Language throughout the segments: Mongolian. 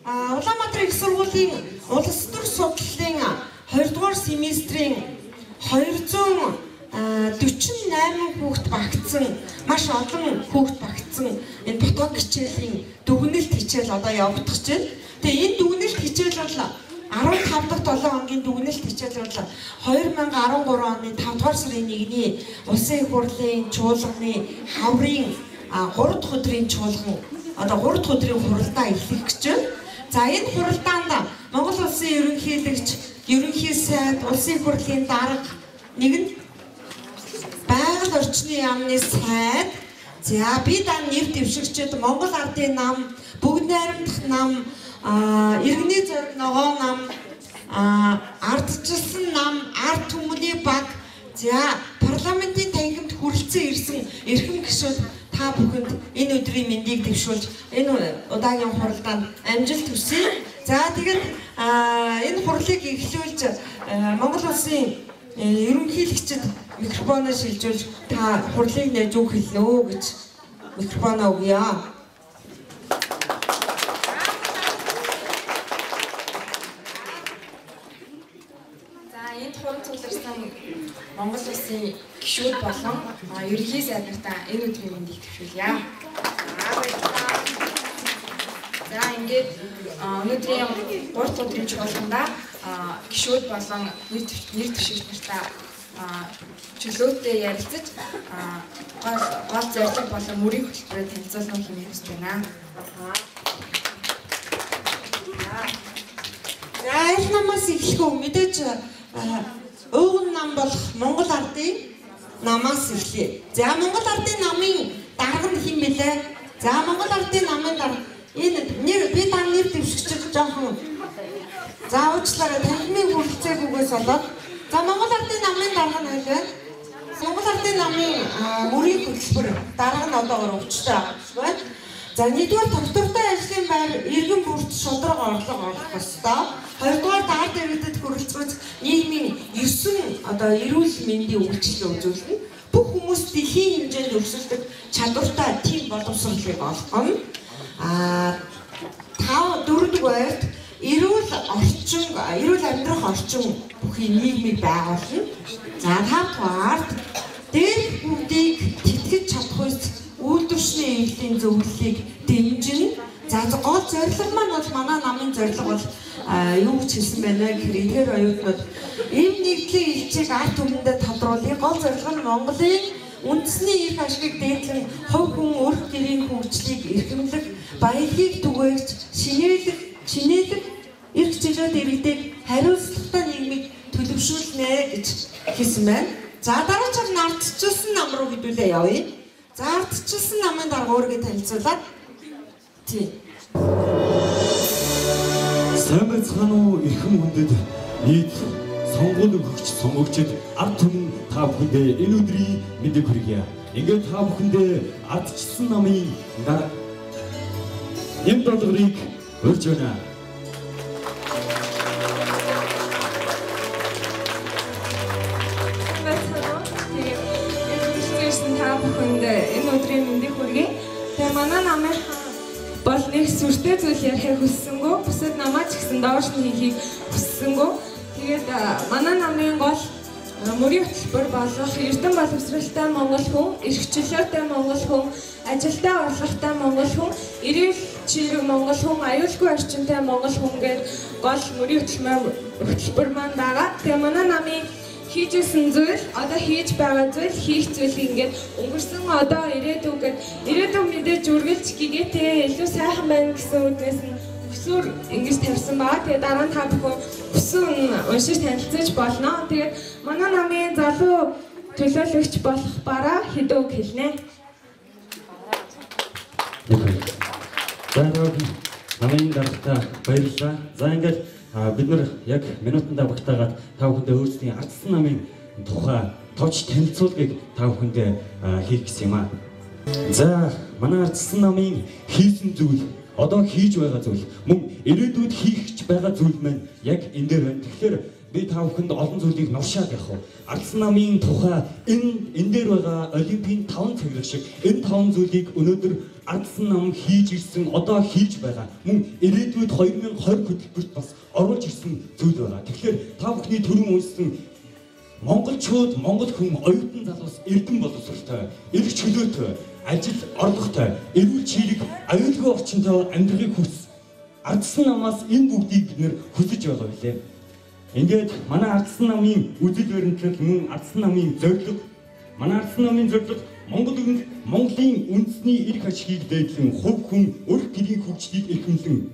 Улаанбаатар их сургуулийн улс төр судлалын 2 дугаар семестрийн 248 хүүхэд багтсан, маш олон хүүхэд багтсан энэ ботгоо хичээлийн дүгнэлт хичээл одоо явагдаж байна. Тэгээ энэ дүгнэлт хичээл бол 15 дахь 7 хоногийн дүгнэлт хичээл бол 2013 оны 5 дугаар сарын 1-ний Улсын их хурлын чуулганы хаврын 3 дахь өдрийн чуулган одоо 3 дахь өдрийн хуралдаа эхлэх гэж байна. За энэ хуралдаанд Монгол улсын ерөнхийлөгч, ерөнхий сайд, улсын их хурлын дарга, нэгэн байгаль орчны яамны сайд, за би дан нэр дэвшигчид, Монгол ардын нам, бүгд найрамдах нам, иргэний зориг ногоо нам, ардчилсан нам, ард түмний баг, за парламентын танхимд хүрэлцэн ирсэн эрхэм гишүүд та бүхэнд энэ өдрийн мэндийг дэвшүүлж энэ удаагийн хуралдаанд амжилт хүсье. За тэгээд энэ хурлыг эхлүүлж Монгол улсын ерөнхийлөгчд микрофоноо шилжүүлж та хурлыг нээж үг хэлнэ үү гэж микрофоноо өгье. Монгол улсын гишүүд болон ерөнхий сайднартаа энэ өдрийн мэндийг төвшүүлье. За ингээд өнөөдрийн 3 дахь өдрийн чуулганда гишүүд болон нэр дэвшигч нартаа чөлөөтэй ярилцаж гол зорилго болон мөрийг хөтөлбөрөөр танилцуулах хэмээн хүсэж байна. За энэ намаас эхлэхөө мэдээж өвгөн нам болох Монгол ардын намаас эхлэе. За Монгол ардын намын дарга нь хэн бэлээ? За Монгол ардын намын дарга энэ нэр би тань нэр дэвшигчд жоохон за уучлаарай танхимын хүрэлцээгүйгээс болоод за Монгол ардын намын дарга нь хэлээ. Монгол ардын намын мөрийн хөтөлбөр дарга нь одоо өвчтэй байна. За нэгдүгээр тогтвортой ажлын байр иргэн бүрт шудраг орлого олох ёстой. Хоёрдугаар ард иргэдэд хүрэлцгүүц нийгмийн 9 одоо эрүүл мэндийн үйлчлэл үзүүлнэ. Бүх хүмүүс дэлхийн хэмжээнд өрсөлдөх чадвартай тийм боловсролыг олгох нь. Дөрөвдүгээрт эрүүл амьдрах орчин бүхий нийгмийг байгуулна. За тавдугаарт дээрх бүгдийг тэтгэж чадахуйц үйлдвэрчний эвлийн зөвлөлийг дэмжинэ. За гол зорилго маань бол манай намын зорилго бол юу гэж хэлсэн байна гэхээр эдгээр оюутнууд эв нэгдлийн элчийг ард түмэндээ тодруулах гол зорилго нь Монголын үндэсний эрх ашгийг дээдлэн хувь хүн өрх гэрийн хөгжлийг эрхэмлэх, баялагийг түгээгч, шинэлэг эрх чөлөөт иргэдэг хариуцлагатай нийгмийг төлөвшүүлнэ гэж хэлсэн байна. За дараагаар нь ардчилсан нам руу хэдүүлээ явъя. За ардчилсан намын дарга өөрийгөө танилцуулаад тий. Сайн байцгаана уу эрхэм хүндэд нийт сонгуульд өгч сонгогчид ард түмэн та бүхэндээ энэ өдрийн мэдээг хүргье. Ингээд та бүхэндээ ардчилсан намын дарга энэ долгорыг өрж байна. Энэ өдрийн мэндийг хүргэе. Тэгээ манай намын бол нэг сүртэй зүйл ярихыг хүссэнгөө, бусад намаа ч гэсэн доош нь хийхийг хүссэнгөө. Тэгээд манай намын гол мөрийн хөтөлбөр болох эрдэм боловсралтай монгол хүн, эрх чөлөөтэй монгол хүн, ажилтай орлоготой монгол хүн, эрүүл чирэг монгол хүн, аюулгүй орчинтай монгол хүн гээд гол мөрийн хөтөлбөр маань байгаа. Тэгээ манай намын хийжсэн зүйл, одоо хийж байгаа зүйл, хийх зүйл ингээд өнгөрсөн одоо ирээдүйг мэдээж үргэлж гэгээтэй илүү сайхан байна гэсэн үднээс нь өсвөр ингэж тавьсан байгаа. Тэгээд дараа нь та бүхэн өсөн уншиж танилцуулж болно. Тэгээд манай намын залуу төлөөлөгч болох бараа хэдэн үг хэлнэ. Намын даргатаа баярлалаа. За ингээд бид нар яг минутанда багтаагаад та бүхэндээ өөрсдийн ардчилсан намын тухай товч танилцуулгыг та бүхэндээ хийх гэсэн юм аа. За манай ардчилсан намын хийсэн зүйл, одоо хийж байгаа зүйл, мөн ирээдүйд хийх гэж байгаа зүйл маань яг энэ дээр байна. Тэгэхээр би та бүхэнд олон зүйлийг нуршаад явах уу. Ардчилсан намын тухай энэ дээр байгаа Олимпийн 5 цаглаг шиг энэ 5 зүйлийг өнөөдөр ардсан нам хийж ирсэн одоо хийж байгаа мөн ирээдүйд 2020 хөтөлбөрт бас оруулж ирсэн зүйл байгаа. Тэгэхээр та бүхний төрөн үнсэн монголчууд, монгол хүн оюутан залуус эрдэм боловсролтой, эрх чөлөөтэй, ажил орлоготой, эрүүл чирэг, аюулгүй орчинтой амьдрахыг хүс. Ардсан намаас энэ бүгдийг бид нэр хүсэж байгаа билээ. Ингээд манай ардсан намын үйл баримтлал мөн ардсан намын зорилго, манай ардсан намын зорилго Монголын үндэсний эрх ашигыг дэвлэн хувь хүн өрх гэрийн хөгжлийг эрхэмлэн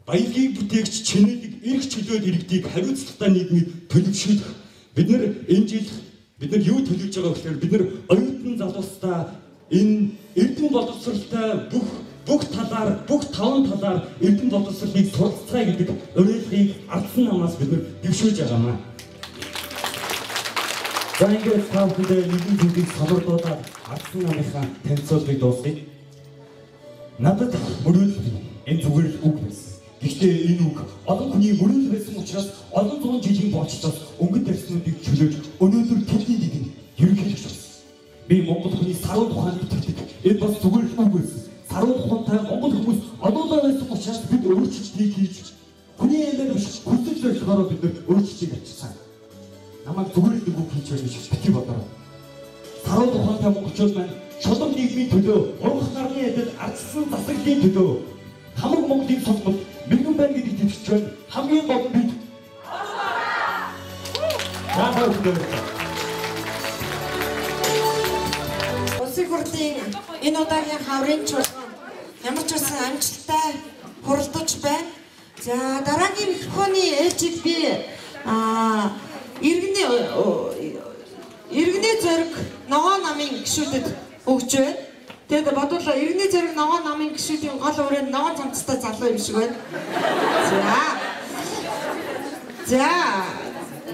баялагийг бүтээгч чинэлэг эрх чөлөөт иргэдийг хариуцлагатай нийгмийг төлөвшүүлэх. Бид нар энэ жил бид нар юу төлөвлөж байгаа гэхээр бид нар оюутан залуустаа энэ эрдэм боловсролтой бүх талаар бүх таван талаар эрдэм боловсролыг суралцгаая гэдэг уриалгыг ардсан намаас бид нар дэвшүүлж байгаамаа. За ингээд та бүхэндээ нэгэн зүйлийг самардуулаад ардсан намынхаа танилцуулгыг дуусгая. Надад мөрөөл энэ зүгээр л үг байсан. Гэхдээ энэ үг олон хүний мөрөөл байсан учраас олон зуун жилийн бодлоос өнгөт тарснуудыг чөлөөж өнөөдөр тэдний нэг нь ерөнхийлөгч болсон. Би монгол хүний саруу тухайн итгэдэг. Энэ бас зүгээр л үг байсан. Саруу тухайтай монгол хүмүүс олоолаа байсан учраас бид өөрчлөлтийг хийж хүний аймаар биш хүсэж болохоор бид өөрчлөлтийг ачсан. Намайг зүгээр л үг хийж байж бити бодороо. Саруу тухайтай монголчууд маань шулам нийгмийн төлөө, урах нарны эдэд ардсан засаглалын төлөө хамаг Монголын цогцол мэрэгэн байна гэдэг төвчж байна. Хамгийн гол нь бид. Улсын хурлын энэ удаагийн хаврын чуулган ямар ч байсан амжилттай хуралдаж байна. За дараагийн микрофоны ээлжийг би иргэний зориг ногоо намын гишүүдэд өгч байна. Тэгээд бодвол иргэний зориг ногоо намын гишүүдийн гол өрөөнд ногоо цамцтай залуу юм шиг байна.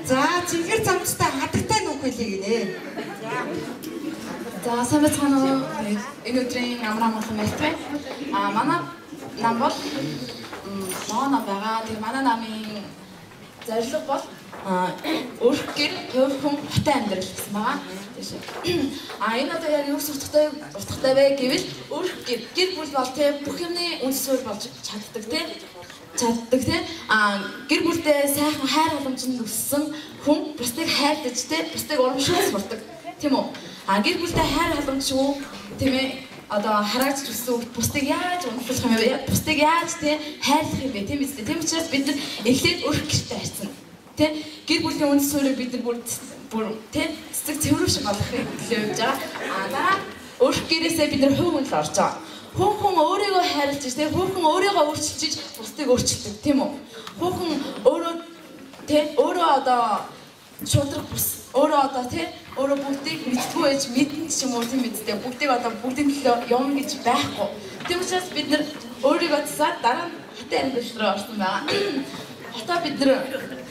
За цэнгэр цамцтай хатагтай нүх хэлээ гинэ. За сайн байна уу? Энэ өдрийн амраа мөрхөн байлтай. Манай нам бол ногоо нам байгаа. Тэгээ манай намын зорилго бол өрх гэр хувь хүн хотын амьдрал гэсэн байгаа. Энэ одоо яг юу утгатай вэ гэвэл өрх гэр бүл бол тэ бүх юмны үндэс суурь болж чаддаг тэ. Гэр бүлдээ сайхан хайр халамжинд өссөн хүн бусдыг хайрлаж тэ бусдыг урамшуулж сурдаг тийм үү? Гэр бүлдээ хайр халамжгүй тийм ээ одоо хараач өссөн бусдыг яаж урамшуулах юм бэ? Бусдыг яаж тэ хайрлах юм бэ? Тийм үстэй. Тийм учраас бид нар эхлээд өрх гэртэй хайрцсан. Тэ гэр бүлийн үндэс суурийг бид нар бүр тэ цэцэг цэврүү шиг олохыг төлөвлөж байгаа. Дараа өрх гэрээсээ бид нар хувь хүн л орж байгаа. Хүн өөрийгөө хайрлаж тэ хүн өөрийгөө өөрчилж бусдыг өөрчилдөг тийм үү? Хүн өөрөө одоо шудраг бус өөрөө одоо тэ өөрөө бүгдийг мэдтгүй байж мэдэн ч юм уу тийм мэдтэй бүгдийг одоо бүгдийн төлөө юм гэж байхгүй. Тийм учраас бид нар өөрийгөө засаад дараа нь хотын амьдрал руу орсон байгаа. Хотоо бид нар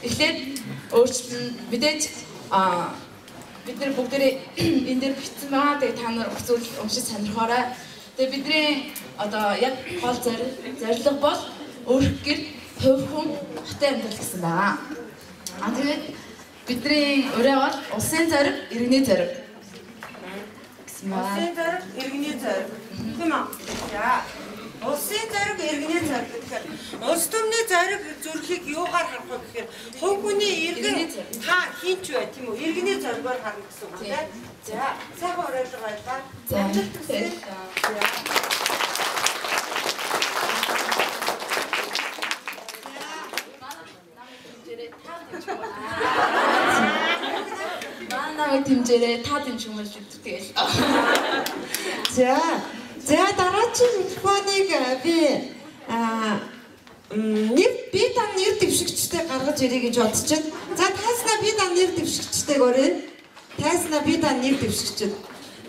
эхлээд өөрчлөн мэдээж бид нар бүгдээ энэ дээр бичсэн байгаа. Тэгээ та нар үзүүл уншиж сонирхоорой. Тэгээ бидний одоо яг гол зорилго бол өрх гэр хувь хүн хотын амьдрал гэсэн байгаа. Тэгээд бидний өрөө бол улсын зориг, иргэний зориг гэсэн байна. Улсын зориг, иргэний зориг. Тийм үү? За. Улсын зориг, иргэний зориг гэхээр улс төмний зориг зүрхийг юугаар харах вэ гэхээр хувь хүний иргэн та хинч бай тийм үү? Иргэний зоригоор харна гэсэн үг тийм. За, сайхан уриалга байлаа. Амжилт хүсье. Манай тэмжээрээ та дэмжмэл шүү тэгэл. За дараагийн микрофоныг би би та нэр дэвшигчтэй гаргаж ирье гэж бодож байна. За тааснаа би та нэр дэвшигчтэйг өрөө. Тааснаа би та нэр дэвшигчд.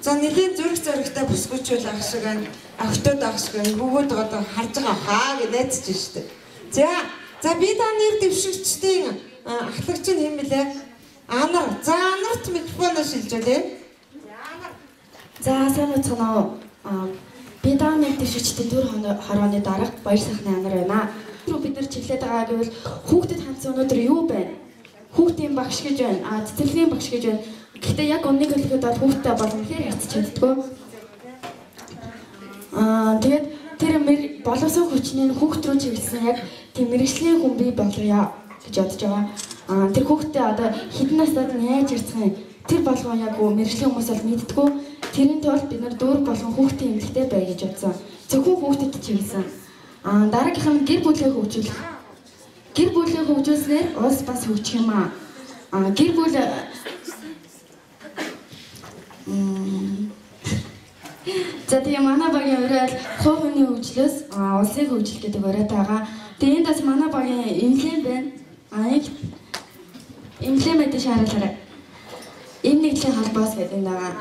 За нэлийн зүрх зоригтой бүсгүүчүүл ах шиг байна. Охтод ах шиг байна. Бүгд одоо харж байгаа хаа гэж найдаж штэ. За би та нэр дэвшигчдийн ахлагч нь хэм блэ? Анар. За анарт микрофоноо шилжүүлээ. За сайн байна уу? Би та нэр дэвшигчдийн төр хорооны дарга баяр сайхны анар байна. Бид нар чиглээд байгаа гэвэл хүүхдэд хандсан өнөөдөр юу байна? Хүүхдийн багш гэж байна. Цэцэрлэгийн багш гэж байна. Гэхдээ яг үннийг хэлэхэд бол хүүхдтэй бол үнэхээр ярьж чаддгүй. Тэгээд тэр боловсон хүчний хүүхд рүү чиглэсэн яг тийм мэрэгжлийн хүн бий болгоё гэж бодож байгаа. Тэр хүүхдээ одоо хэдэн настайд нь яаж ирцэх юм? Тэр болгоо яг мэрэгжлийн хүмүүс бол мэддэггүй. Тэрийн тулд бид нар дүүрэг болгон хүүхдийн эмнэлэгтэй бай гэж бодсон. Зөвхөн хүүхдэд чиглэсэн. Дараагийнх нь гэр бүлээ хөгжүүлэх. Гэр бүлээ хөгжүүлснээр улс бас хөгжих юм аа. Гэр бүл за тийм манай багийн урал хувь хүний хөгжлөөс улсыг хөгжих гэдэг уриатай байгаа. Тэгээд энд бас манай багийн эмнэлэг байна. Эмнэлэг мэдээ шаардлага. Эмнэлгийн холбоос гэдэг юм байгаа.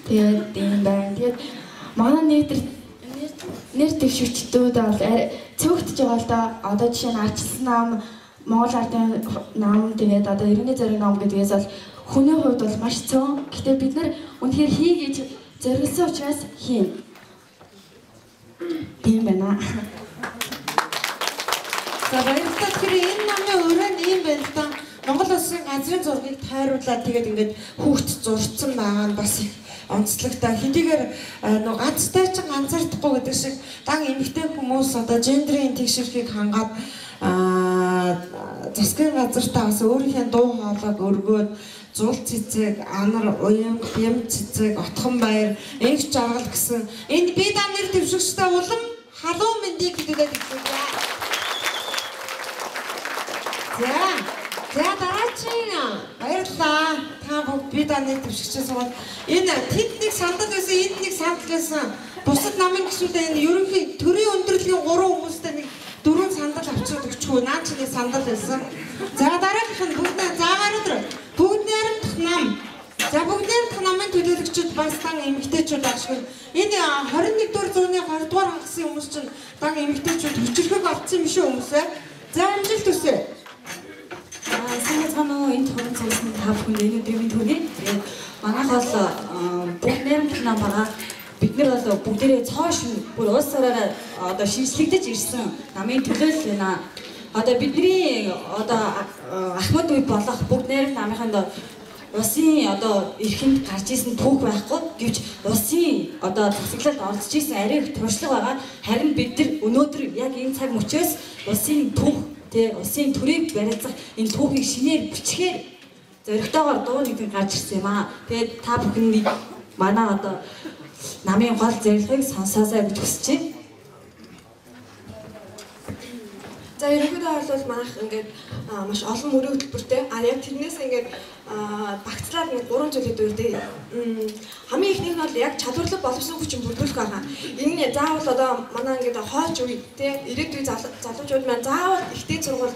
Тэгээд юм байна. Тэгээд манай нэр дэвшигчдүүд бол цөөхдөж байгаа л да. Одоо жишээ нь Ардчилсан нам, Монгол ардын нам, тэгээд одоо Иргэний зориг нам гэдгээс бол хүний хувьд бол маш цөөн. Гэтэ бид нар үнэхээр хийгээж зориулсан учраас хийн. Тийм байна. За баярлалаа. Тэгэхээр энэ намын өрөө нь юм байна л да. Монгол улсын газрын зургийг тайруулаад тэгээд ингээд хүүхд зурцсан байгаа нь бас их онцлогтой. Хэдийгээр нөгөө ганцтай ч ганцаардахгүй гэдэг шиг дан эмэгтэй хүмүүс одоо гендрийн тэгшэрхийг хангаад засгийн газартаа бас өөрийнхөө дуу хоолойг өргөөд зул цэцэг, анар, уян, юм цэцэг, отхон баяр, энх жаргал гэсэн энэ бие дааны дэвшигчтэй улам халуун мэндийг хэлээд өгье. За дараагийн баярлалаа. Та бүгд бие дааны дэвшигчээс бол энэ тэнд нэг сандал байсан, энд нэг сандал байсан. Бусад намын гişүүдээ энэ ерөнхий төрийн өндөрлөгийн 3 хүмүүстэй нэг 4 сандал авчирд өгчихөө. Наа чи нэг сандал байсан. За дараагийнх нь бүгд заагаар өдөр бүгд найрамдах нам. За бүгд найрамдах намын төлөөлөгчид бас дан эмэгтэйчүүд ашиг. Энэ 21-р зууны 20-р хагасны хүмүүс чинь дан эмэгтэйчүүд хүчрхэг авцсан юм шүү хүмүүсээ. За амжилт хүсье. Сайн цаанаа энэ тохиолдолд сонсон та бүхэнд энэ өдрийн түүний. Тэгээд манайх бол бүгд найрамдах нам байгаа. Бид нар бол бүгдээрээ цоош бүр улс ороор одоо шинжлэгдэж ирсэн намын төлөөлөл байна. Одоо бидний одоо ахмад үе болох бүгд найрамд намынханд улсын одоо эрхэнд гарч исэн түүх байхгүй гэвч улсын одоо засаглалд орж исэн арай их туршлага байгаа. Харин бид нар өнөөдөр яг энэ цаг мөчөөс улсын түүх улсын төрийг барьцах энэ түүхийг шинээр бичгээр зоригтойгоор дуу нэгэн гарч ирсэн юм аа. Тэгээд та бүхэн манай одоо намын гол зорилгыг сонсоосаа гэж хүсэж байна. За ерөнхийдөө бол манайх ингээд маш олон мөрийн хөтөлбөртэй. Яг тэрнээс ингээд багцлаад нэг 3 зүйлүүд үүрдээ. Хамгийн ихнийх нь бол яг чадварлаг боловсон хүчин бүрдүүлэх байгаа. Энэ заавал одоо манай ингээд хойч үе те ирээдүйн залуучууд маань заавал ихтэй сургууль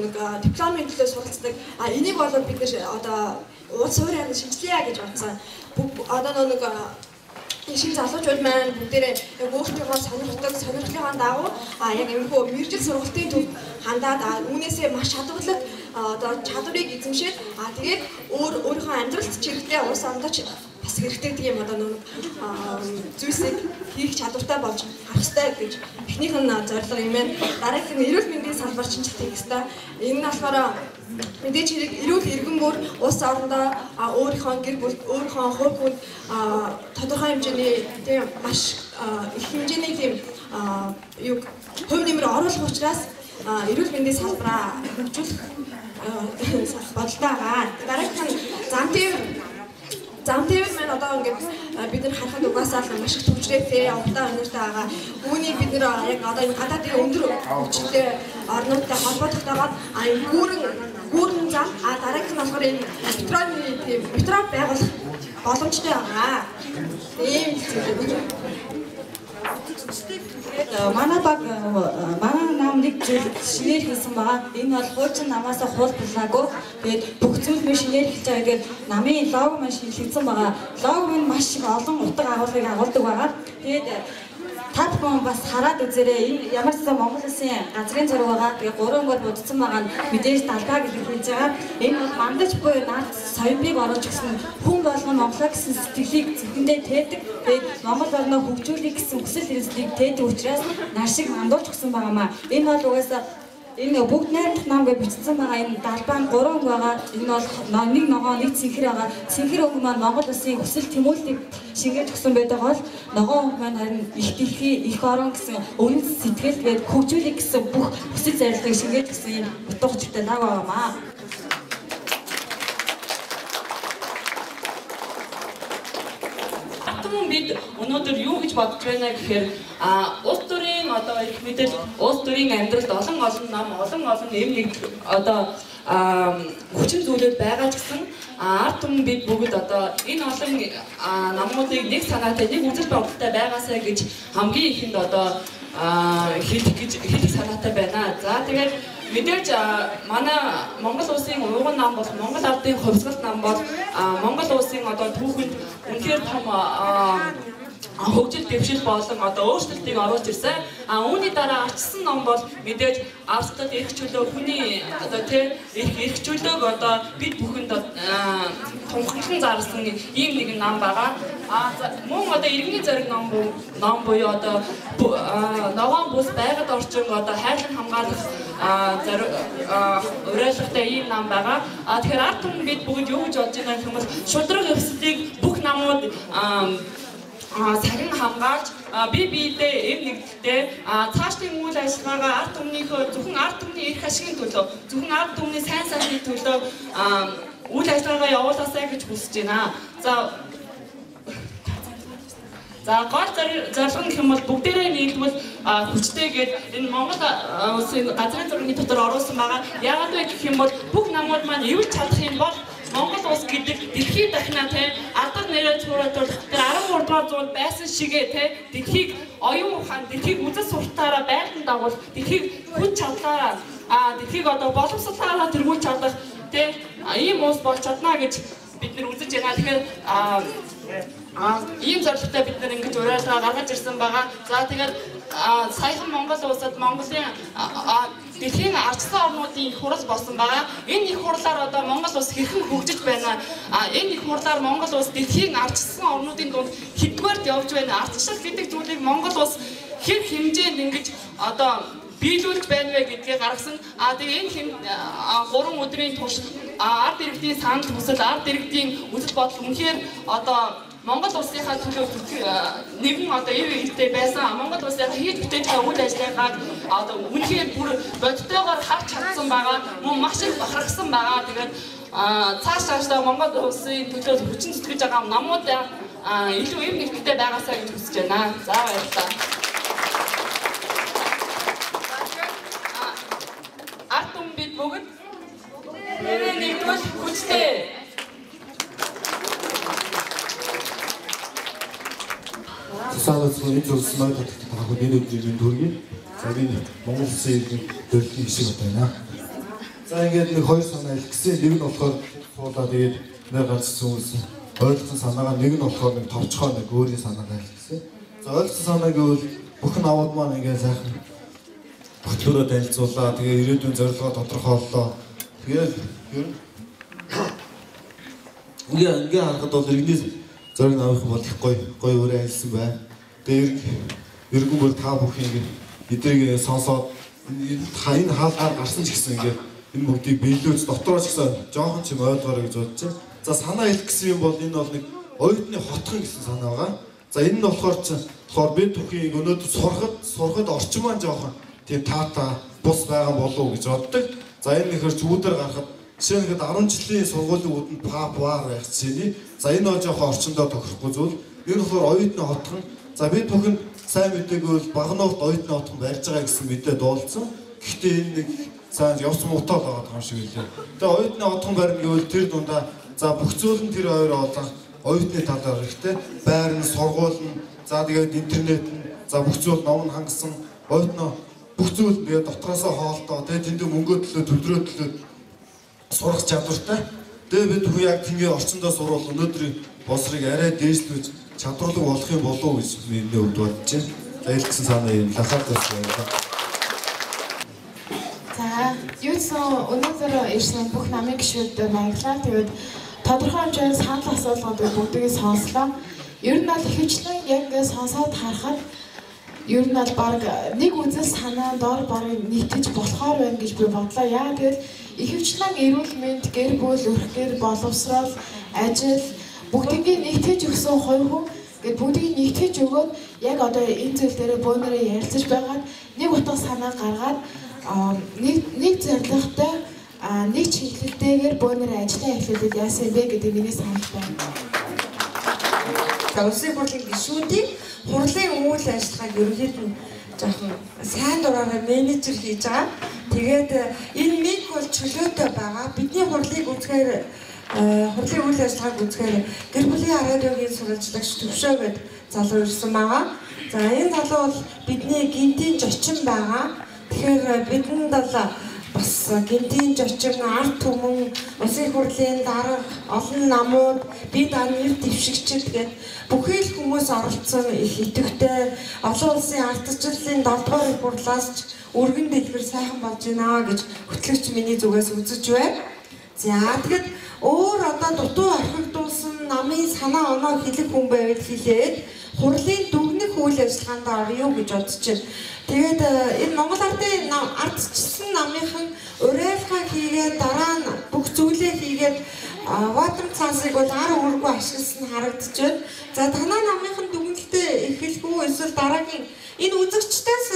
нэг дипломын төлөө суралцдаг. Энийг бол бид нэр одоо улс хуурайг шинжилье гэж бодсон. Одоо нэг шинэ залуучууд маань бүгдээрээ яг өөрсдийнхөө сонирхлынхаа дагуу яг иймэрхүү мэргэжил сургалтын төв хандаад үүнээсээ маш чадварлаг одоо чадварыг эзэмшээд тэгээд өөрийнхөө амьдралд чирэгтэй улс ондоч бас хэрэгтэй тийм одоо нэг зүйлсийг хийх чадвартай болж харах хэрэгтэй гэж эхнийх нь зорилго юм байна. Дараагийнх нь эрүүл мэндийн салбар шинжилт хийх хэрэгтэй. Энэ нь болохоор мэдээж хэрэг эрүүл иргэн бүр улс орондоо өөрийнхөө гэр бүл өөрийнхөө хувь хүнд тодорхой хэмжээний тийм маш их хэмжээний тийм юг хувь нэмэр оруулах учраас эрүүл мэндийн салбараа хөгжүүлэх бодолтой байгаа. Дараагийнх нь зам тээвэр маань одоо ингээд бид нар харахад угаасаа л маш их төвчрээтэй явтаа өнөртэй байгаа. Үүнийг бид нар яг одоо энэ гадаадын өндөр хүчтэй орнуудтай холбоотойгоор гүүрэн зам дараагийнх нь болохоор энэ метро байгуулах боломжтой байгаа. Тийм зүйл. Манай баг манай намыг шинээр хийсэн байгаа. Энэ бол хуучин намаас хуулбарлаагүй. Тэгээд бүх зүйл мөн шинээр хийж байгаа гэдэг намын лого маань шинэлэгдсэн байгаа. Лого маань маш их олон утга агуулгыг агуулдаг байгаа. Тэгээд та бүхэн бас хараад үзээрэй. Энэ ямар ч Монгол Улсын газрын зураг байгаа. Тэгээд 3 гол будсан байгаа нь мэдээж далгаа гэж хэлж байгаа. Энэ бол мандаж буюу наад соёмыг оруулж гисэн хүн болгон Монголоо гэсэн сэтгэлийг зөвхөндөө тээдэг. Тэгээд Монгол орноо хөгжүүлэх гэсэн хүсэл эрмэлзлийг тээдэг учраас нар шиг мандуулж гисэн байгаамаа. Энэ бол угаасаа энэ бүгд найрамдах ном гэж бичсэн байгаа энэ далбаан 3 өнгө байгаа. Энэ бол нэг ногоо нэг цэнхэр байгаа. Цэнхэр өнгө маань Монгол улсын хүсэл тэмүүлтийг шингээж өгсөн байдаг бол ногоо өнгө маань харин их дэлхий, их орон гэсэн үнэн сэтгэл гээд хөгжүүлэх гэсэн бүх хүсэл зорилгыг шингээж өгсөн энэ утга учиртай ном байгаамаа. Бид өнөөдөр юу гэж бодож байна гэхээр улс төрийн одоо их мэдээж улс төрийн амьдралд олон ном, олон эм нэг одоо хүчин зүйлүүд байгаа ч гэсэн ард түмэн бид бүгд одоо энэ олон намуудыг нэг санаатай, нэг үзэл бодолтой байгаасаа гэж хамгийн ихэнд одоо хэлэх санаатай байна. За тэгээд мэдээж манай Монгол улсын ууган нам бол Монгол ардын хувьсгалт нам бол Монгол улсын одоо түүхэнд үнэхээр том хөгжил дэвшил болон одоо өөрчлөлтийг оруулж ирсэн. Үүний дараа арчсан ном бол мэдээж арцтад их чөлөө хүний одоо их чөлөөг одоо бид бүхэнд тунхаглан зарласан ийм нэгэн ном байгаа. Мөн одоо иргэний зориг ном буюу одоо ногоон бус байгаль орчин одоо хайрлан хамгаалах уриалгатай ийм ном байгаа. Тэгэхээр ард түмэн бид бүгд юу гэж бодож байгаа юм бол шудраг өвсөлтийг бүх намууд цагийн хамгаалж биедээ эв нэгдэлтэй цаашдын үйл ажиллагаагаа ард түмнийхөө зөвхөн ард түмний эрх ашигын төлөө, зөвхөн ард түмний сайн сайхны төлөө үйл ажиллагаагаа явуулаасай гэж хүсэж байна. За гол зорилго гэх юм бол бүгдээрээ нийлбэл хүчтэйгээд энэ Монгол улсын газрын зургийн дотор оруулсан байгаа. Яагаад вэ гэх юм бол бүх намууд маань эвлж чадах юм бол Монгол улс гэдэг дэлхийд дахна алдар нэрээр цууратуулах тэр 13 дугаар зуунд байсан шигээ дэлхийг оюун ухаан, дэлхийг үзэл суртахаараа байлдан дагуул, дэлхийг хүч чадлаараа дэлхийг одоо боловсруулалтаараа тэргүүлж чадах ийм улс болж чадна гэж бид нар үзэж байна. Тэгэхээр ийм зорилготой бид нар ингэж уриалгаа гаргаж ирсэн байгаа. За тэгээд саяхан Монгол улсад Монголын дэлхийн ардсан орнуудын их хурал болсон байгаа. Энэ их хурлаар одоо Монгол улс хэрхэн хөгжиж байна? Энэ их хурлаар Монгол улс дэлхийн ардсан орнуудын дунд хэдвэрт явж байна? Ардчил гэдэг зүйлийг Монгол улс хэн хэмжээнд ингэж одоо биелүүлж байна вэ гэдгийг гаргасан. Тэгээ энэ 3 өдрийн турш ард иргэдийн санал хүсэл, ард иргэдийн үзэл бодол үнэхээр одоо Монгол улсынхаа төлөө нэгэн одоо эв иргэдтэй байсан. Монгол улсынхаа хийж бүтээж байгаа үйл ажиллагааг одоо үнэхээр бүр бодтойгоор харж чадсан байгаа. Мөн маш их бахархсан байгаа. Тэгээд цаашдаа Монгол улсын төлөө хүчин зүтгэж байгаа намууд илүү эв нэгтэй байгаасаа гэж хүсэж байна. За баярлалаа. Ард түмэн бид бүгд нэгдвэл хүчтэй. Саалцсан энэ зүйлс надад таагүй энэ өдрийн төргийн цагийн Монгол улсын төрлийн хэсэг байна. За ингээд нэг хоёр санаа илгэсэн. Нэг нь болохоор суулаа тэгээд нэг ганц зүйлс ойлгосон санаагаа нэг нь болохоор нэг товчхоо нэг өөрийн санаагаа илгэсэн. За ойлгосон санаа гэвэл бүхэн аваад маань ингээд сайхан хөтлөөрөө танилцуулаа. Тэгээ ирээдүйн зорилгоо тодорхойллоо. Тэгээд ер нь ингээд харахад бол иргэнээс зориг авах бол их гоё өөрөө айлсан байна. Тэгээд иргэн бүр та бүхэн эдрийг сонсоод энэ хаалгаар гарсан ч гэсэн ингээд энэ бүгдийг биелүүлж дотороо ч гэсэн жоохон ч юм ойлгоорой гэж бодож байна. За санаа хэлэх гэсэн юм бол энэ бол нэг оюутны хотхон гэсэн санаа байгаа. За энэ нь болохоор бид бүхнийг өнөөдөр сурахад орчин маань жоохон тийм таата бус байгаа болов уу гэж боддог. За энэ нэхэр зүудээр гарахад жишээ нь 10 жилийн сургуулийн үүдэнд папвар байх чинь. За энэ бол жоохон орчиндөө тохирохгүй зүйл. Энэ болохоор оюутны хотхон. За бид бүхэн сайн мэдээгүй багнуут оюутны хотхон барьж байгаа гэсэн мэдээ дуулсан. Гэхдээ энэ нэг сайн явц муутай байгаа юм шиг үлээ. Тэгээ оюутны хотхон барьна гэвэл тэр дундаа за бүх зүйл нь тэр хоёр олох оюутны талаар хэрэгтэй. Байр нь, сургууль нь, за тэгээд интернет нь, за бүх зүйл ном нь хангасан оюутны бүх зүйл тэгээд дотроосоо хоолтоо тэгээд тэнд мөнгөө төлөө төлрөө төлөө сурах чадвартай. Тэгээд бид хүү яг тийм орчиндөө сурвал өнөөдрийн босрыг арай дээшлүүлж чадварлаг болох юм болов уу гэж миний хувьд бодож байна. За илгэсэн санаа юм лахаад байна. За юусэн өнөөдөр ирсэн бүх намын гишүүд баярлалаа. Тэгээд тодорхой хэмжээний санал асуулгууд бүгдийг сонслоо. Ер нь бол ихэвчлэн яг ингэ сонсоод харахад ер нь бол баг нэг үзэл санаа доор барыг нийтэж болохоор байна гэж би бодлоо. Яа гэвэл ихэвчлэн эрүүл мэнд, гэр бүл, өрхгөр, боловсрол, ажил бүгдийг нэгтгэж өгсөн хувь хүн гэд бүгдийг нэгтгэж өгөөд яг одоо энэ зүйл дээр бөөнөрөө ярилцаж байгаад нэг утга санаа гаргаад нэг зорилготой нэг чиглэлтэйгээр бөөнөрөө ажиллаа эхлүүлээд яасан бэ гэдэг миний санал байна. За улсын хурлын гишүүдийн хурлын үйл ажиллагааг ерөнхийд нь жоохон сайн дураараа менежер хийж байгаа. Тэгээд энэ миг бол чөлөөтэй байгаа. Бидний хурлыг үзэхээр хурлын үйл ажиллагааг үзэхээр гэр бүлийн радиогийн сурвалжлагч төвшөө гээд залуу ирсэн байгаа. За энэ залуу бол бидний гинтийн зочин байгаа. Тэгэхээр бидэнд бол бас гинтийн зочин, ард түмэн, улсын хурлын дарга, олон намууд, бид нэр дэвшигчид гээд бүхий л хүмүүс оролцсон их идэвхтэй олон улсын ардчлалын 7-р их хурлаас ч өргөн дэлгэр сайхан болж байна гэж хөтлөгч миний зүгээс үзэж байна. За тэгэд өөр одоо дутуу орхигдуулсан намын санаа оноо хэлэх хүн байвал хэлээд хурлын дүгнэх үйл ажиллагаанд орё гэж бодож байна. Тэгээд энэ Монгол ардын ардчилсан намынхан уриалгаа хийгээд дараа нь бүх зүйлээ хийгээд ватер цаасыг бол ар үүргүй ашигласан харагдаж байна. За танай намынхан дүгнэлтэд эхлэх үү эсвэл дараагийн энэ үзэгчдээс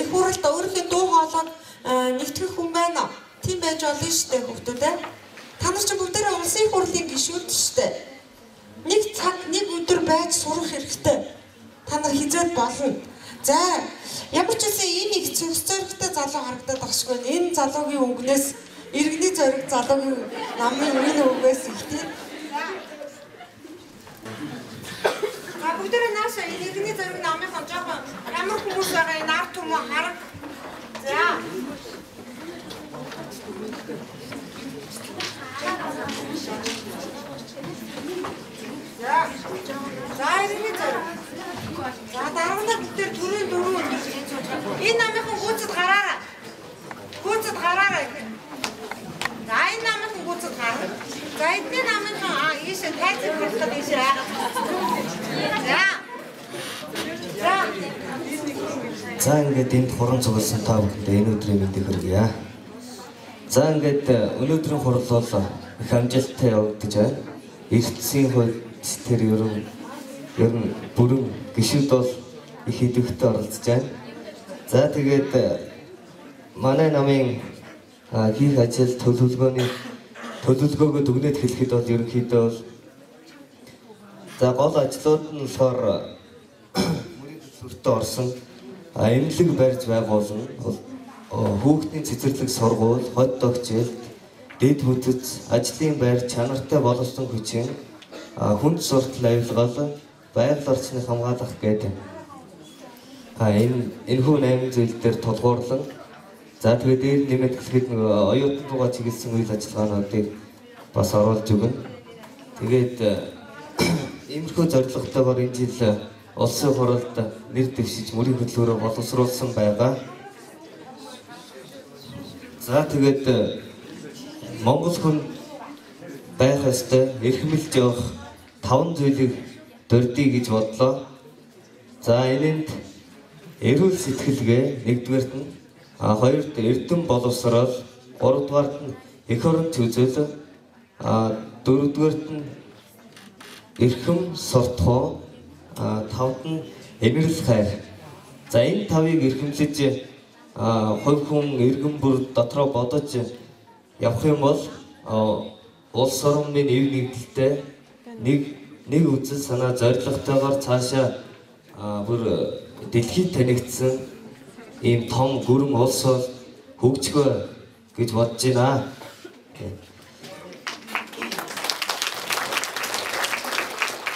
их хурлд өөрийнхөө дуу хоолойг нэгтгэх хүн байна. Тийм байж болно шүү дээ хүүхдүүд ээ. Та нар ч бүгдээрээ улсын хурлын гишүүд шүү дээ. Нэг цаг, нэг өдөр байж сурах хэрэгтэй. Та нар хизээд болно. За ямар ч үсэн энэ их цогцорогтой залуу харагдаад багшгүй. Энэ залуугийн өнгнөөс иргэний зориг залуугийн намын энэ өнгөөс ихтэй. За бүгдээрээ нааш иргэний зориг намын жоохон ямар хүмүүс байгаа энэ ард түмэн хараг. За За иргэний зориг. За дараагийн бүгдээр төрийн дөрөв энэ намынхан гүйцэд гараарай. Гүйцэд гараарай. За энэ намынхан гүйцэд гараа. За эдний намынхан ийшээ тайзыг хурцлаад ийшээ байгаа. За ингээд энд хуран цугласан та бүхэндээ энэ өдрийн мэндийг хүргье. За ингээд өнөөдрийн хурал бол их амжилттай явагдаж байна. Эртсийн хувьд тэр ер нь бүрэн гишүүд бол их идэвхтэй оролцож байна. За тэгээд манай намын хийх ажил төлөвлөгөөгөө дүгнээд хэлэхэд бол ерөнхийдөө бол за гол ажлууд нь болохоор мөрийн төлөвлөлтөд орсон эмнэлэг барьж байгуулна. Хүүхдийн цэцэрлэг сургууль, хот тогтжилт, дэд бүтц, ажлын байр, чанартай боловсон хүчин, хүнд суртал авилгал, байгаль орчныг хамгаалах гэдэг. Энэ хүн 8 зүйл дээр тулгуурлан за тэгээд дээр нэмээд хэлэхэд нэг оюутан руугаа чиглэсэн үйл ажиллагаануудыг бас оруулж өгнө. Тэгээд иймэрхүү зорилготойгоор энэ жил улсын хурлд нэр дэвшиж мөрийн хөтөлбөрөөр боловсруулсан байгаа. За тэгээд Монгол хүн байх ёстой эрхэмлж явах 5 зүйлийг дурдъя гэж бодлоо. За энэнд эрүүл сэтгэлгээ нэгдүгээрт нь, хоёрт эрдэм боловсрол, гуравдугаарт нь эх орон төзөл, дөрөвдүгээрт нь эрхэм суртахуун, тавд нь эмэрэл хайр. За энэ тавыг эрхэмлэж хувь хүн иргэн бүр дотроо бодож явах юм бол улс орны нэв нэгдэлтэй нэг үзэл санаа зорилготойгоор цаашаа бүр дэлхийд танигдсан ийм том гүрэн улс бол хөгжгөө гэж бодож байна.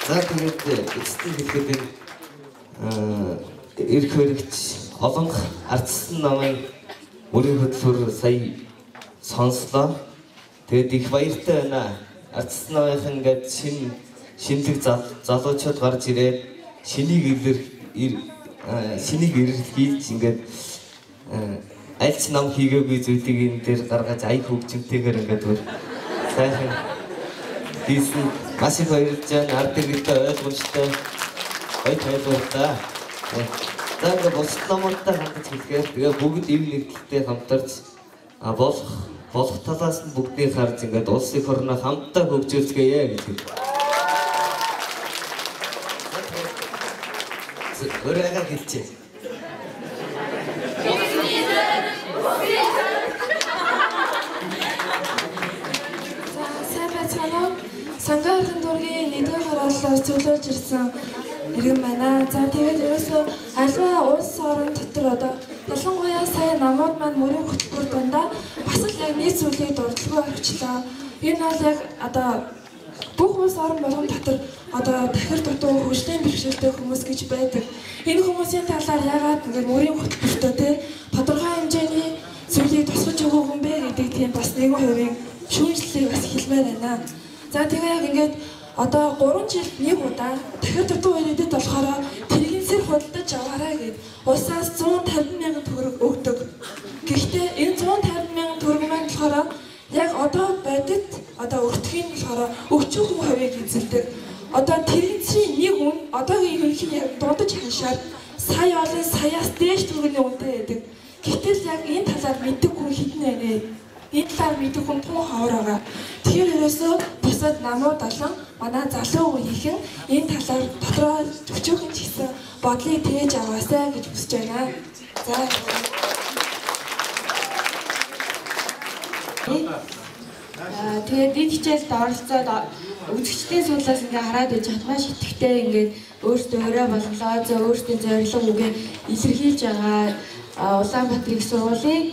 За тэгээд эцсийн хэлэхэд эрх баригч олон ардчилсан намын мөрийн хөтөлбөр сая сонслоо. Тэгээд их баяртай байна. Ардчилсан намынхан ингээд шинэлэг залуучууд гарч ирээд шинийг эрэлхийлж ингээд аль ч нам хийгээгүй зүйлийг энэ дээр гаргаж ая хөгжимтэйгээр ингээд сайхан хийсэн маш их баярлж байна. Ард иргэдтэй ойлгомжтой Ой тайлбарлаа. За ингээд бус номуудтай хандаж хэлгээд тэгээ бүгд ив нэгдэлтэй хамтарч болох талаас нь бүгдийг харж ингээд улс их орноо хамтдаа хөгжүүлцгээе гэдэг. Өөрөөр хэлчихье. Сангаахын дургийн нэгдүгээр хорооллоос зөвлөж ирсэн иргэн байна. За тэгээд ерөөсөө аливаа улс орон дотор одоо ялангуяа сая намууд маань мөрийн хөтөлбөр дундаа бас л яг нийт зүйлийг дурдлагүй орчлоо. Энэ бол яг одоо бүх улс орон болгон дотор одоо дахир дутуу хөгжлийн бэрхшээлтэй хүмүүс гэж байдаг. Энэ хүмүүсийн талаар яагаад ингээд мөрийн хөтөлбөртөө те тодорхой хэмжээний зүйлийг тусгаж өгөх юм бэ гэдэг тийм бас нэгэн хувийн шүүмжлэлийг бас хэлмээр байна. За тэгээ яг ингээд одоо 3 жилд нэг удаа дахир дутуу ирээдүйд болохоор тэрэгнсээр худалдаж аваарай гэд улсаас 150,000 төгрөг өгдөг. Гэхдээ энэ 150,000 төгрөг маань болохоор яг одоо бодит одоо өртөхийн болохоор өчүүх хувийг эзэлдэг. Одоо тэрэгнсийн нэг хүн одоогийн ерөнхий яг дундаж хашаад сая олон саяас дээш төгрөгийн үнэтэй байдаг. Гэтэл яг энэ талаар мэддэг хүн хэдэн байна. Энэ талаар мэддэг хүн тун ховор байгаа. Тэгэхээр ерөөсөө бусад намууд болон манай залуу үеийнхэн энэ талаар дотроо өчүүхэн ч гэсэн бодлыг тээж аваасай гэж хүсэж байна. За. Тэгээд энэ хичээлд оролцоод үзэгчдийн суулаас ингээ хараад байж хат маш итгэвтэй ингээд өөртөө өрөө болголоо, өөртөө зорилго үгээ илэрхийлж байгаа Улаанбаатар их сургуулийн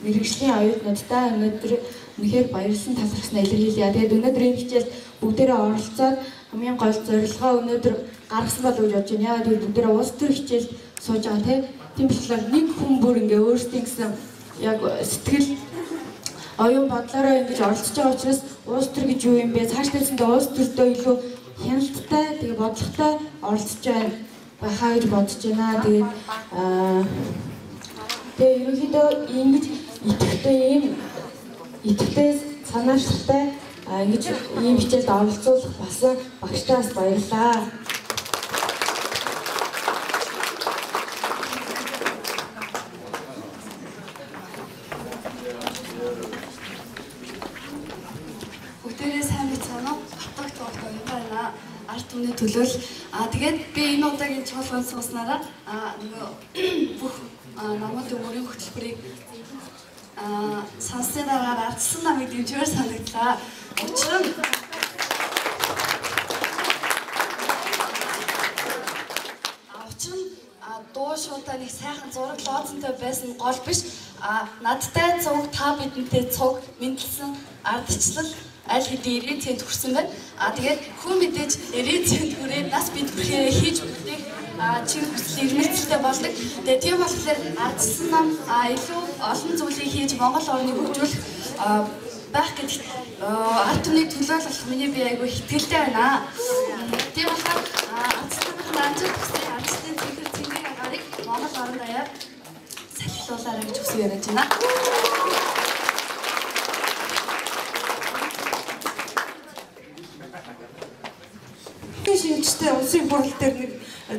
мэргэжлийн оюутнуудтай өнөөдөр үнэхээр баярлсан талархснаа илэрхийлье. Тэгээд өнөөдөр энэ хичээлд бүгдээрээ оролцоод хамгийн гол зорилгоо өнөөдөр гаргасан болов уу гэж бодож байна. Яагаад гэвэл бүгдээрээ улс төр хичээлд сууж байгаа тийм болохоор нэг хүн бүр ингээ өөрсдийн гэсэн яг сэтгэл оюун бодлороо ингэж оролцож байгаа учраас улс төр гэж юу юм бэ? Цаашдаа улс төртөө илүү хяналттай тэгээ бодлоготой оролцож байхаа гэж бодож байна. Тэгээ ерөнхийдөө ингэж итгэвтэй санаачтай ингэж ийм хичээлд оролцуулах болсон багштаас баярлалаа. Бүгдээрээ сайн байцгаана уу? Хатагт байгаа юм байна. Арт түмний төлөөл тэгээд би энэ удаагийн чуулган сууснараа нөгөө бүх намуудын мөрийн хөтөлбөрийг сонсны дараа ардсан намыг дэмжээр санагдлаа. Учир нь дуу шуудаа нэг сайхан зураг лоозонтой байсан гол биш. Надтай цуг та бидэнтэй цуг мэдлсэн ардчлал аль хэдийн 90 цент хүрсэн байна. Тэгээд хүн мэдээж 90 цент хүрээд нас бид бүхээр хийж өгдөг чин хүсэл эрмэлзэлтэй болдог. Тэгээд тийм болохоор ардсан нам илүү олон зүйлийг хийж Монгол орныг хөгжүүлэх байх гэдэгт арт түмний төлөөлөх миний би айгүй ихтгэлтэй байна. Тийм болохоор ардсан намын амжилт хүсье ардсан цэнхэр агарыг Монгол орнд аяар салхилуулаарай гэж хүсэж яриад байна. Шинжтэй улсын хурал дээр нэг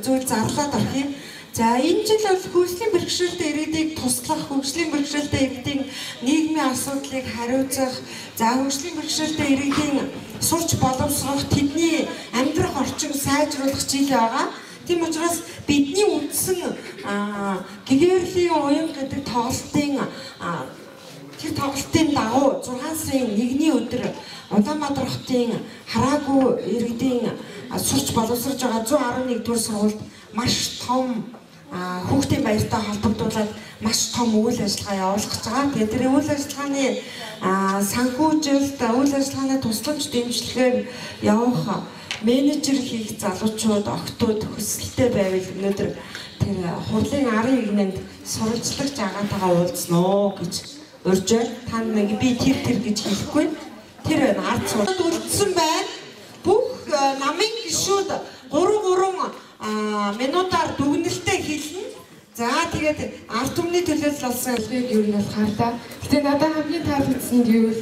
зүйл зарлаад орох юм. За энэ жил бол хөгжлийн бэрхшээлтэй ирээдүйг туслах, хөгжлийн бэрхшээлтэй иргэдийн нийгмийн асуудлыг хариуцах, за хөгжлийн бэрхшээлтэй иргэдийн сурч боловсрох, тэдний амьдрах орчин сайжруулах жил байгаа. Тийм учраас бидний үндсэн гэгэрлийн уян гэдэг тоглолтын тэр тоглолтын дагуу 6 сарын 1-ний өдөр Улаанбаатар хотын хараагүй иргэдийн сурч боловсрож байгаа 111-р сургуульд маш том хүүхдийн баяртай холбогдуулаад маш том үйл ажиллагаа явуулах гэж байгаа. Тэгээд тэр үйл ажиллагааны санхүүжилт, үйл ажиллагааны тусламж дэмжлэгээр явах менежер хийх залуучууд, охтууд хүсэлтэй байвал өнөөдөр тэр хурлын арын игнэнд суралцлагч агатайгаа уулзнаа гэж урьж байна. Та нэг би тэр гэж хэлэхгүй. Тэр ард суралт үлдсэн байна. Бүх намын гишүүд 3 минутаар дүгнэлтээ хэлнэ. За тэгээд арт түмний төлөөлөл болсон хэлбэг юу нь хардаа. Гэтэ надад хамгийн таалагдсан нь юу вэ?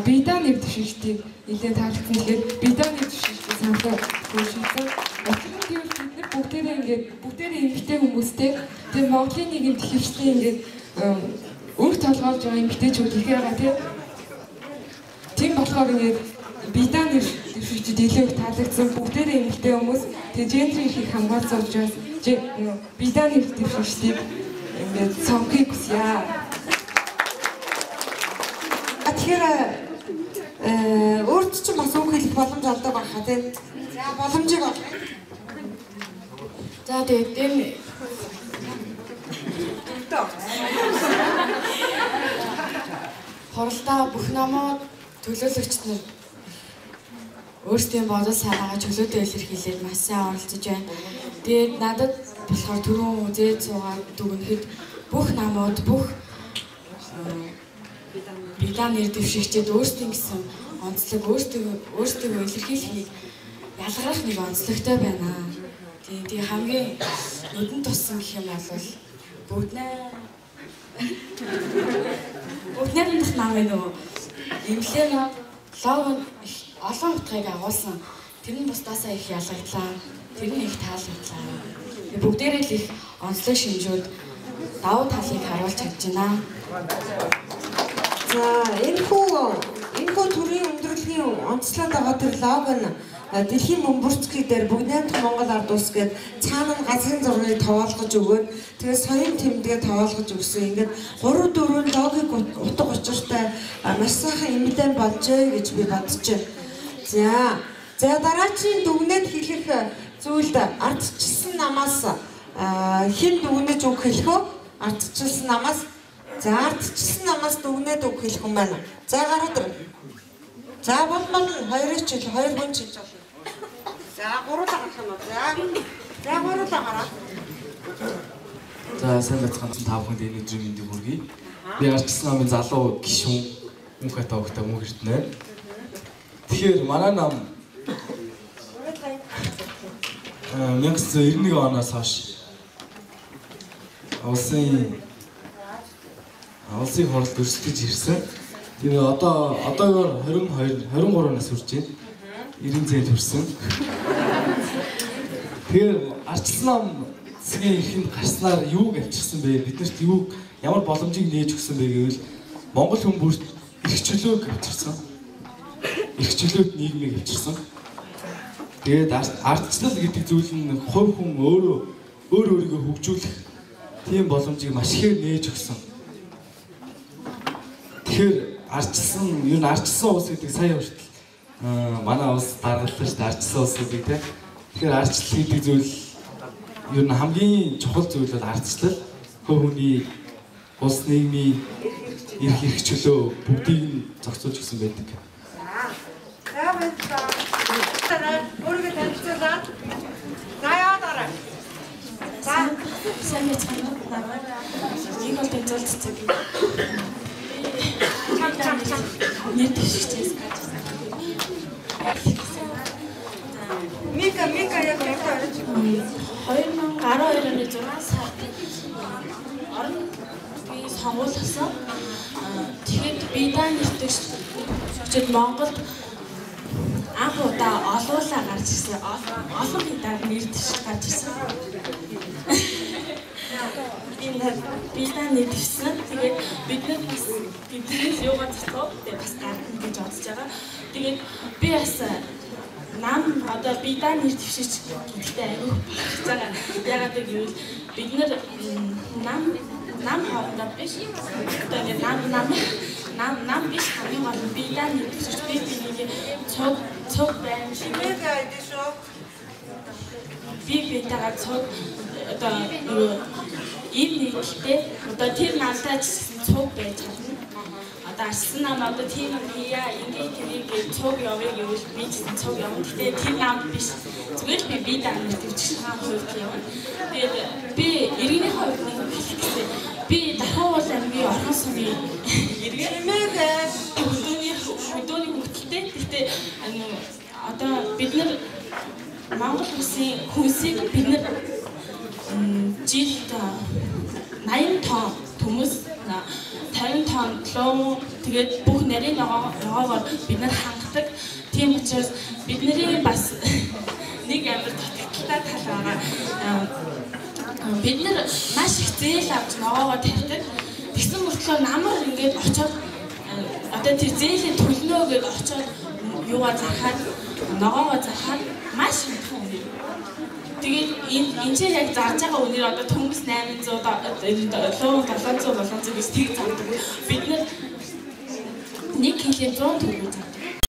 Бидааны төвшөлтийг нэлээд таалагдсан. Тэгэхээр бидааны төвшөлтийг санахад хөөшөлтөө бүгдээрээ эмэгтэй хүмүүстэй тэгээ Монголын нийгэмд хэвшлийн ингээд өнгө толгойлж байгаа эмэгтэйчүүд их байгаа тийм болохоор ингээд бидаа нэр дэвшигчд илүү их таалагдсан бүгдээрээ эмэгтэй хүмүүс тэгээ гендрийг их хамгаалсан учраас бидаа нэр дэвшигчдийг ингээд сонгохыг хүсье. Тэгэхээр өөрт чинь бас үг хэлэх боломж олдог байхаа тийм. За боломжийг олгоё. За тэгээд энэ хоролдоо бүх намууд төлөөлөгчд нар өөрсдийн бодол санаагаа чөлөөтэй илэрхийлээд маш сайн оролцож байна. Тэгээд надад болохоор түрүүн үзээд суугаад дүгнэхэд бүх намууд бүх бидаа нэр дэвшигчид өөрсдийн гэсэн онцлог өөрсдөө илэрхийлэхийг ялгарах нэг онцлогтой байна. Тэгээ хамгийн нүдэн туссан гэх юм бол бүгднээс намайг нөгөө эмлэн лого олон утгыг агуулсан. Тэр нь бусдаасаа их ялгаглаа. Тэр нь их таалагдлаа. Бүгдээрээ л их онцлог шинжүүд давуу талыг харуулж чадж байна. За энэхүү төрийн өндөрлөгийн онцлоод байгаа тэр лого нь дэлхийн бөмбөрцгийн дээр бүгд 8 дахь Монгол ард улс гээд цаана нь газрын зургийг тоолгож өгөөд тэгээд соён тэмдгээ тоолгож өгсөн. Ингээд 3-4 логыг утга учиртай маш сайхан эмдэн болжээ гэж би бодож байна. За дараагийн дүгнээд хэлэх зүйлд ардчилсан намаас хэн дүгнэж үг хэлэх вэ? Ардчилсан намаас. За ардчилсан намаас дүгнээд үг хэлэх юм байна. За гараад ир. За болмол 2 хүн чилж болно. За гуруулаа гарах юм уу? За гуруулаа гараа. За сайн бацхан та бүхэнд энэ өдрийн мэндийг хүргэе. Би ардчилсан намын залуу гишүүн мөнх атаагтай мөн хэрдэнэ. Тэгэхээр манай нам 1991 оноос хойш улсын хуралд өрсөлдөж ирсэн. Тэгээ одоогоор 23 нас хүрч байна. 90 зээл хүрсэн. Тэгэхээр ардчилсан нам засгийн эрхэнд гарснаар юуг авчирсан бэ? Биднэрт ямар боломжийг нээж өгсөн бэ гэвэл Монгол хүн бүрт эрх чөлөөг авчирсан. Эрх чөлөөт нийгмийг авчирсан. Тэгээд ардчлал гэдэг зүйл нь хувь хүн өөрийгөө хөгжүүлэх тийм боломжийг маш ихээр нээж өгсөн. Тэгэхээр ардчилсан улс гэдэг сая хүртэл манай улс даргаллаа шүү дээ ардчилсан улс гэдэг тийм. Тэгэхээр ардчлал гэдэг зүйл ер нь хамгийн чухал зүйл бол ардчлал. Хувь хүний улс нийгмийн эрх чөлөө бүгдийг нь зохицуулж өгсөн байдаг. За баярлалаа. Өөрийгөө танилцуулаад. За яваарай. За сайн байна. Нэг бол тэнцүүлцэг. Нэг дэвшигчээс гаж. Мика яг ярьж байна. 2012 оны 6 сард орон би сонгуулсан. Тэгэхэд бидаа нэртэйчд Монголд анх удаа олуулаа гарч ирсэн. Олон бидаа нэртэйч гарч ирсэн. Бидаа нэртэйсэн. Тэгээд бидний бас бидний юугаар зогсоо бас гарна гэж бодож байгаа. Тэгээд би бас одоо бидаа нэртэйч гэдэгтэй аюу байгаа. Ягаад гэвэл бид нам хоорондоо биш. Тэгээд нам биш хамгийн гол нь бидаа нэртэйч бид нэг цог байна. Чимээд айдэ шүү. Би бидаа цог одоо ийм нэгтэй одоо тэр надад цог байж чадна. Одоо арсан нам одоо тийм хийя ингээд цог явъя гэвэл би цог явна. Гэтэ тэр нам биш. Зүгээр би бидаа нэртэйч хаан хувьд явна. Тэгээд би иргэний хувьд нэг хэлэхдээ би дахиад аймгийн орхон сумын иргэнээр хөдөөний хөвгөлтэй. Гэтэ одоо бид нар Монгол улсын хүнсийг бид нар жилд 80 тонн төмөс 50 тонн лоо тэгээд бүх нарийн ногоогоор бид нар хангадаг. Тийм учраас бидний бас нэг амар татгалтай тал байгаа. бид нар маш их зээл авч ногоогоо тавьдаг. Тэгсэн мөртлөө намар ингээд очоод одоо тэр зээлийн төлнөө гээд очоод юугаа зархаад ногоогоо зархаад маш хямдхан үнэ. Тэгээд энэ ч яг зарж байгаа үнээр одоо төмс 800 700 700 гэж тэг зардаг. Бид нар 1 кг 100 төгрөг зардаг.